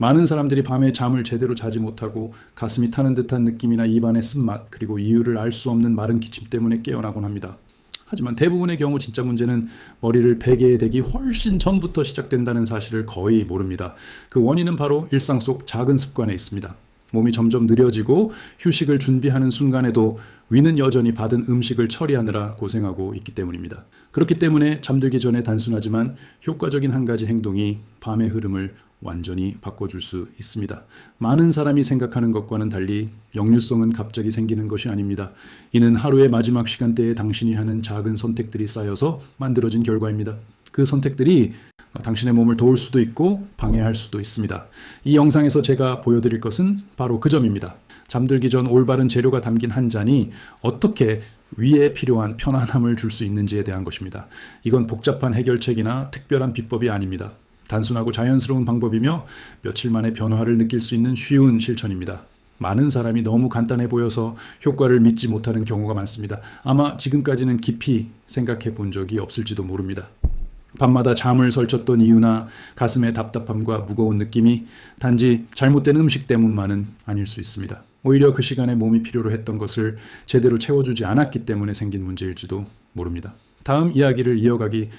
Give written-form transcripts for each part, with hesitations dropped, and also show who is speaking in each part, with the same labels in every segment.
Speaker 1: 많은 사람들이 밤에 잠을 제대로 자지 못하고 가슴이 타는 듯한 느낌이나 입안의 쓴맛, 그리고 이유를 알 수 없는 마른 기침 때문에 깨어나곤 합니다. 하지만 대부분의 경우 진짜 문제는 머리를 베개에 대기 훨씬 전부터 시작된다는 사실을 거의 모릅니다. 그 원인은 바로 일상 속 작은 습관에 있습니다. 몸이 점점 느려지고 휴식을 준비하는 순간에도 위는 여전히 받은 음식을 처리하느라 고생하고 있기 때문입니다. 그렇기 때문에 잠들기 전에 단순하지만 효과적인 한 가지 행동이 밤의 흐름을 완전히 바꿔줄 수 있습니다. 많은 사람이 생각하는 것과는 달리 역류성은 갑자기 생기는 것이 아닙니다. 이는 하루의 마지막 시간대에 당신이 하는 작은 선택들이 쌓여서 만들어진 결과입니다. 그 선택들이 당신의 몸을 도울 수도 있고 방해할 수도 있습니다. 이 영상에서 제가 보여드릴 것은 바로 그 점입니다. 잠들기 전 올바른 재료가 담긴 한 잔이 어떻게 위에 필요한 편안함을 줄 수 있는지에 대한 것입니다. 이건 복잡한 해결책이나 특별한 비법이 아닙니다. 단순하고 자연스러운 방법이며 며칠 만에 변화를 느낄 수 있는 쉬운 실천입니다. 많은 사람이 너무 간단해 보여서 효과를 믿지 못하는 경우가 많습니다. 아마 지금까지는 깊이 생각해 본 적이 없을지도 모릅니다. 밤마다 잠을 설쳤던 이유나 가슴의 답답함과 무거운 느낌이 단지 잘못된 음식 때문만은 아닐 수 있습니다. 오히려 그 시간에 몸이 필요로 했던 것을 제대로 채워주지 않았기 때문에 생긴 문제일지도 모릅니다. 다음 이야기를 이어가기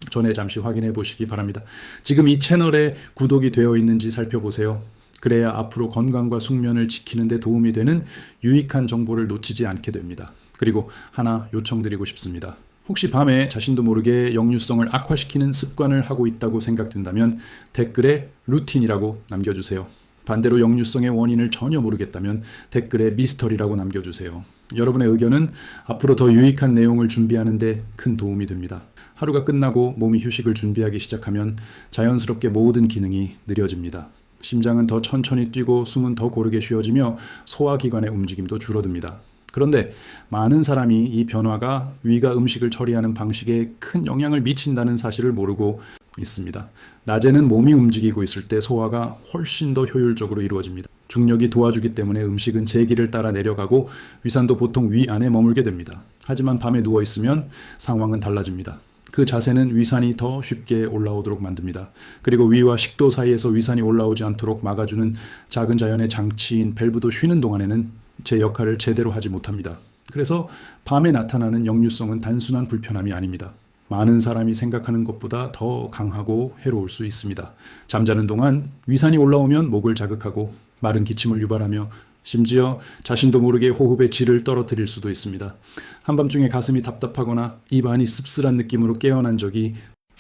Speaker 1: 전에 잠시 확인해 보시기 바랍니다. 지금 이 채널에 구독이 되어 있는지 살펴보세요. 그래야 앞으로 건강과 숙면을 지키는 데 도움이 되는 유익한 정보를 놓치지 않게 됩니다. 그리고 하나 요청드리고 싶습니다. 혹시 밤에 자신도 모르게 역류성을 악화시키는 습관을 하고 있다고 생각된다면 댓글에 루틴이라고 남겨주세요. 반대로 역류성의 원인을 전혀 모르겠다면 댓글에 미스터리라고 남겨주세요. 여러분의 의견은 앞으로 더 유익한 내용을 준비하는 데 큰 도움이 됩니다. 하루가 끝나고 몸이 휴식을 준비하기 시작하면 자연스럽게 모든 기능이 느려집니다. 심장은 더 천천히 뛰고 숨은 더 고르게 쉬어지며 소화기관의 움직임도 줄어듭니다. 그런데 많은 사람이 이 변화가 위가 음식을 처리하는 방식에 큰 영향을 미친다는 사실을 모르고 있습니다. 낮에는 몸이 움직이고 있을 때 소화가 훨씬 더 효율적으로 이루어집니다. 중력이 도와주기 때문에 음식은 제기를 따라 내려가고 위산도 보통 위 안에 머물게 됩니다. 하지만 밤에 누워 있으면 상황은 달라집니다. 그 자세는 위산이 더 쉽게 올라오도록 만듭니다. 그리고 위와 식도 사이에서 위산이 올라오지 않도록 막아주는 작은 자연의 장치인 밸브도 쉬는 동안에는 제 역할을 제대로 하지 못합니다. 그래서 밤에 나타나는 역류성은 단순한 불편함이 아닙니다. 많은 사람이 생각하는 것보다 더 강하고 해로울 수 있습니다. 잠자는 동안 위산이 올라오면 목을 자극하고 마른 기침을 유발하며 심지어 자신도 모르게 호흡의 질을 떨어뜨릴 수도 있습니다. 한밤중에 가슴이 답답하거나 입안이 씁쓸한 느낌으로 깨어난 적이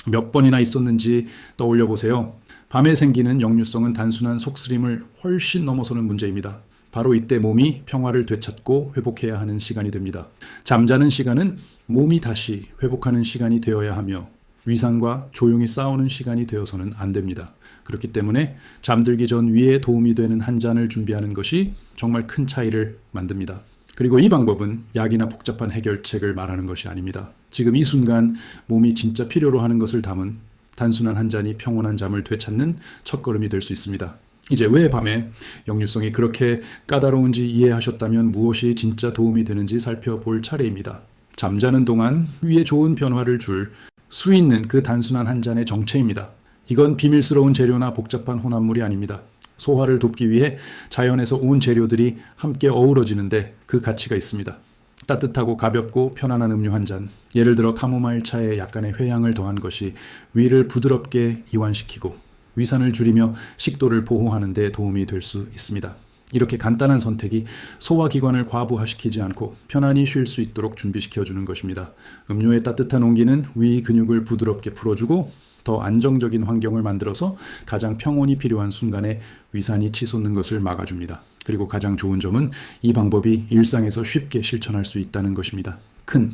Speaker 1: 몇 번이나 있었는지 떠올려 보세요. 밤에 생기는 역류성은 단순한 속쓰림을 훨씬 넘어서는 문제입니다. 바로 이때 몸이 평화를 되찾고 회복해야 하는 시간이 됩니다. 잠자는 시간은 몸이 다시 회복하는 시간이 되어야 하며 위산과 조용히 싸우는 시간이 되어서는 안 됩니다. 그렇기 때문에 잠들기 전 위에 도움이 되는 한 잔을 준비하는 것이 정말 큰 차이를 만듭니다. 그리고 이 방법은 약이나 복잡한 해결책을 말하는 것이 아닙니다. 지금 이 순간 몸이 진짜 필요로 하는 것을 담은 단순한 한 잔이 평온한 잠을 되찾는 첫걸음이 될 수 있습니다. 이제 왜 밤에 역류성이 그렇게 까다로운지 이해하셨다면 무엇이 진짜 도움이 되는지 살펴볼 차례입니다. 잠자는 동안 위에 좋은 변화를 줄 수 있는 그 단순한 한 잔의 정체입니다. 이건 비밀스러운 재료나 복잡한 혼합물이 아닙니다. 소화를 돕기 위해 자연에서 온 재료들이 함께 어우러지는데 그 가치가 있습니다. 따뜻하고 가볍고 편안한 음료 한 잔, 예를 들어 카모마일 차에 약간의 회향을 더한 것이 위를 부드럽게 이완시키고 위산을 줄이며 식도를 보호하는 데 도움이 될 수 있습니다. 이렇게 간단한 선택이 소화기관을 과부하시키지 않고 편안히 쉴 수 있도록 준비시켜주는 것입니다. 음료의 따뜻한 온기는 위 근육을 부드럽게 풀어주고 더 안정적인 환경을 만들어서 가장 평온이 필요한 순간에 위산이 치솟는 것을 막아줍니다. 그리고 가장 좋은 점은 이 방법이 일상에서 쉽게 실천할 수 있다는 것입니다. 큰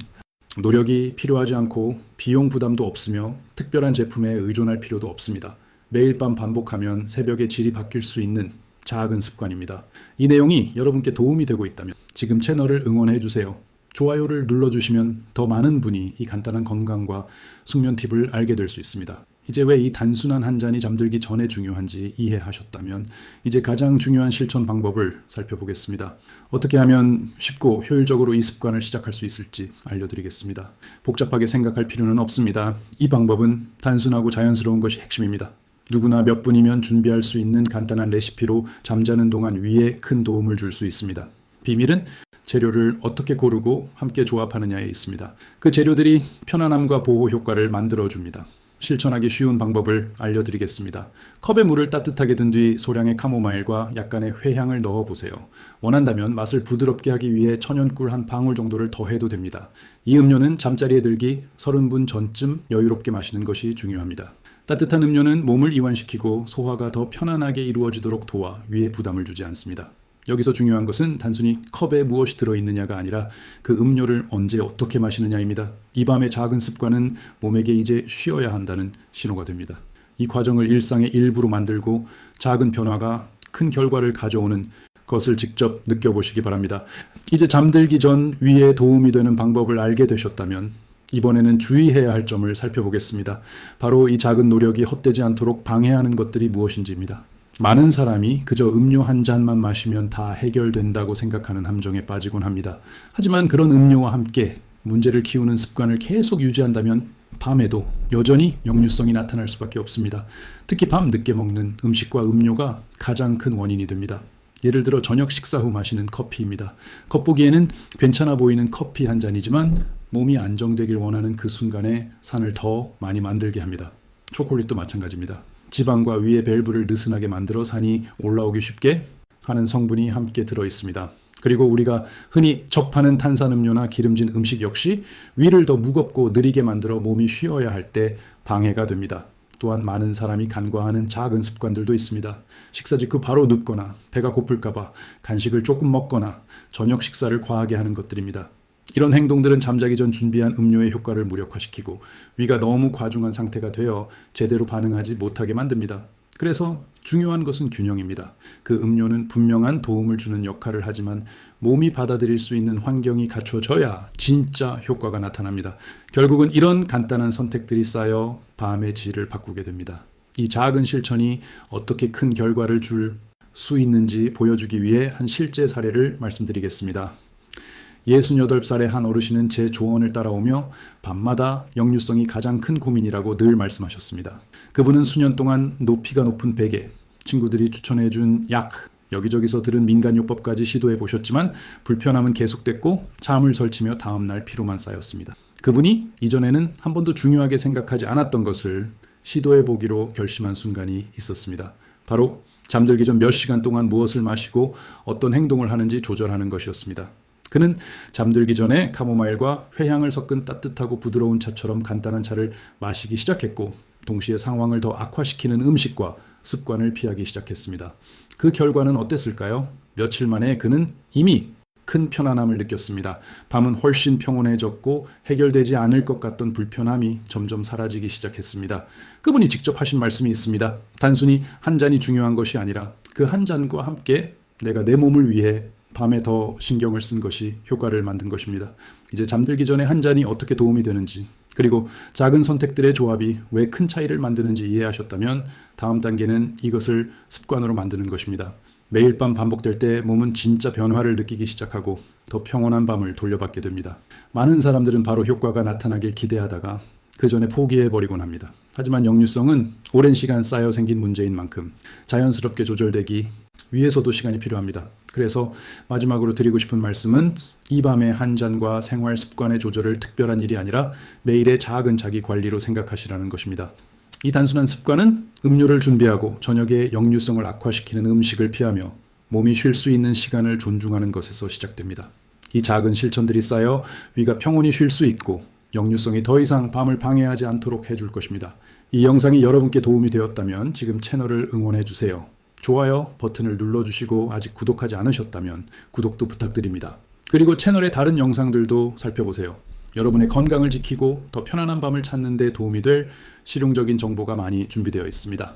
Speaker 1: 노력이 필요하지 않고 비용 부담도 없으며 특별한 제품에 의존할 필요도 없습니다. 매일 밤 반복하면 새벽에 질이 바뀔 수 있는 작은 습관입니다. 이 내용이 여러분께 도움이 되고 있다면 지금 채널을 응원해 주세요. 좋아요를 눌러주시면 더 많은 분이 이 간단한 건강과 숙면 팁을 알게 될 수 있습니다. 이제 왜 이 단순한 한 잔이 잠들기 전에 중요한지 이해하셨다면 이제 가장 중요한 실천 방법을 살펴보겠습니다. 어떻게 하면 쉽고 효율적으로 이 습관을 시작할 수 있을지 알려드리겠습니다. 복잡하게 생각할 필요는 없습니다. 이 방법은 단순하고 자연스러운 것이 핵심입니다. 누구나 몇 분이면 준비할 수 있는 간단한 레시피로 잠자는 동안 위에 큰 도움을 줄 수 있습니다. 비밀은 재료를 어떻게 고르고 함께 조합하느냐에 있습니다. 그 재료들이 편안함과 보호 효과를 만들어줍니다. 실천하기 쉬운 방법을 알려드리겠습니다. 컵에 물을 따뜻하게 든 뒤 소량의 카모마일과 약간의 회향을 넣어보세요. 원한다면 맛을 부드럽게 하기 위해 천연꿀 한 방울 정도를 더해도 됩니다. 이 음료는 잠자리에 들기 30분 전쯤 여유롭게 마시는 것이 중요합니다. 따뜻한 음료는 몸을 이완시키고 소화가 더 편안하게 이루어지도록 도와 위에 부담을 주지 않습니다. 여기서 중요한 것은 단순히 컵에 무엇이 들어있느냐가 아니라 그 음료를 언제 어떻게 마시느냐입니다. 이 밤의 작은 습관은 몸에게 이제 쉬어야 한다는 신호가 됩니다. 이 과정을 일상의 일부로 만들고 작은 변화가 큰 결과를 가져오는 것을 직접 느껴보시기 바랍니다. 이제 잠들기 전 위에 도움이 되는 방법을 알게 되셨다면 이번에는 주의해야 할 점을 살펴보겠습니다. 바로 이 작은 노력이 헛되지 않도록 방해하는 것들이 무엇인지입니다. 많은 사람이 그저 음료 한 잔만 마시면 다 해결된다고 생각하는 함정에 빠지곤 합니다. 하지만 그런 음료와 함께 문제를 키우는 습관을 계속 유지한다면 밤에도 여전히 역류성이 나타날 수밖에 없습니다. 특히 밤 늦게 먹는 음식과 음료가 가장 큰 원인이 됩니다. 예를 들어 저녁 식사 후 마시는 커피입니다. 겉보기에는 괜찮아 보이는 커피 한 잔이지만 몸이 안정되길 원하는 그 순간에 산을 더 많이 만들게 합니다. 초콜릿도 마찬가지입니다. 지방과 위의 밸브를 느슨하게 만들어 산이 올라오기 쉽게 하는 성분이 함께 들어 있습니다. 그리고 우리가 흔히 접하는 탄산음료나 기름진 음식 역시 위를 더 무겁고 느리게 만들어 몸이 쉬어야 할 때 방해가 됩니다. 또한 많은 사람이 간과하는 작은 습관들도 있습니다. 식사 직후 바로 눕거나 배가 고플까봐 간식을 조금 먹거나 저녁 식사를 과하게 하는 것들입니다. 이런 행동들은 잠자기 전 준비한 음료의 효과를 무력화시키고 위가 너무 과중한 상태가 되어 제대로 반응하지 못하게 만듭니다. 그래서 중요한 것은 균형입니다. 그 음료는 분명한 도움을 주는 역할을 하지만 몸이 받아들일 수 있는 환경이 갖춰져야 진짜 효과가 나타납니다. 결국은 이런 간단한 선택들이 쌓여 밤의 질을 바꾸게 됩니다. 이 작은 실천이 어떻게 큰 결과를 줄 수 있는지 보여주기 위해 한 실제 사례를 말씀드리겠습니다. 68살의 한 어르신은 제 조언을 따라오며 밤마다 역류성이 가장 큰 고민이라고 늘 말씀하셨습니다. 그분은 수년 동안 높이가 높은 베개, 친구들이 추천해준 약, 여기저기서 들은 민간요법까지 시도해 보셨지만 불편함은 계속됐고 잠을 설치며 다음날 피로만 쌓였습니다. 그분이 이전에는 한 번도 중요하게 생각하지 않았던 것을 시도해 보기로 결심한 순간이 있었습니다. 바로 잠들기 전 몇 시간 동안 무엇을 마시고 어떤 행동을 하는지 조절하는 것이었습니다. 그는 잠들기 전에 카모마일과 회향을 섞은 따뜻하고 부드러운 차처럼 간단한 차를 마시기 시작했고 동시에 상황을 더 악화시키는 음식과 습관을 피하기 시작했습니다. 그 결과는 어땠을까요? 며칠 만에 그는 이미 큰 편안함을 느꼈습니다. 밤은 훨씬 평온해졌고 해결되지 않을 것 같던 불편함이 점점 사라지기 시작했습니다. 그분이 직접 하신 말씀이 있습니다. 단순히 한 잔이 중요한 것이 아니라 그 한 잔과 함께 내가 내 몸을 위해 밤에 더 신경을 쓴 것이 효과를 만든 것입니다. 이제 잠들기 전에 한 잔이 어떻게 도움이 되는지 그리고 작은 선택들의 조합이 왜 큰 차이를 만드는지 이해하셨다면 다음 단계는 이것을 습관으로 만드는 것입니다. 매일 밤 반복될 때 몸은 진짜 변화를 느끼기 시작하고 더 평온한 밤을 돌려받게 됩니다. 많은 사람들은 바로 효과가 나타나길 기대하다가 그 전에 포기해버리곤 합니다. 하지만 역류성은 오랜 시간 쌓여 생긴 문제인 만큼 자연스럽게 조절되기 위해서도 시간이 필요합니다. 그래서 마지막으로 드리고 싶은 말씀은 이 밤의 한 잔과 생활 습관의 조절을 특별한 일이 아니라 매일의 작은 자기 관리로 생각하시라는 것입니다. 이 단순한 습관은 음료를 준비하고 저녁에 역류성을 악화시키는 음식을 피하며 몸이 쉴 수 있는 시간을 존중하는 것에서 시작됩니다. 이 작은 실천들이 쌓여 위가 평온히 쉴 수 있고 역류성이 더 이상 밤을 방해하지 않도록 해줄 것입니다. 이 영상이 여러분께 도움이 되었다면 지금 채널을 응원해 주세요. 좋아요 버튼을 눌러주시고 아직 구독하지 않으셨다면 구독도 부탁드립니다. 그리고 채널의 다른 영상들도 살펴보세요. 여러분의 건강을 지키고 더 편안한 밤을 찾는 데 도움이 될 실용적인 정보가 많이 준비되어 있습니다.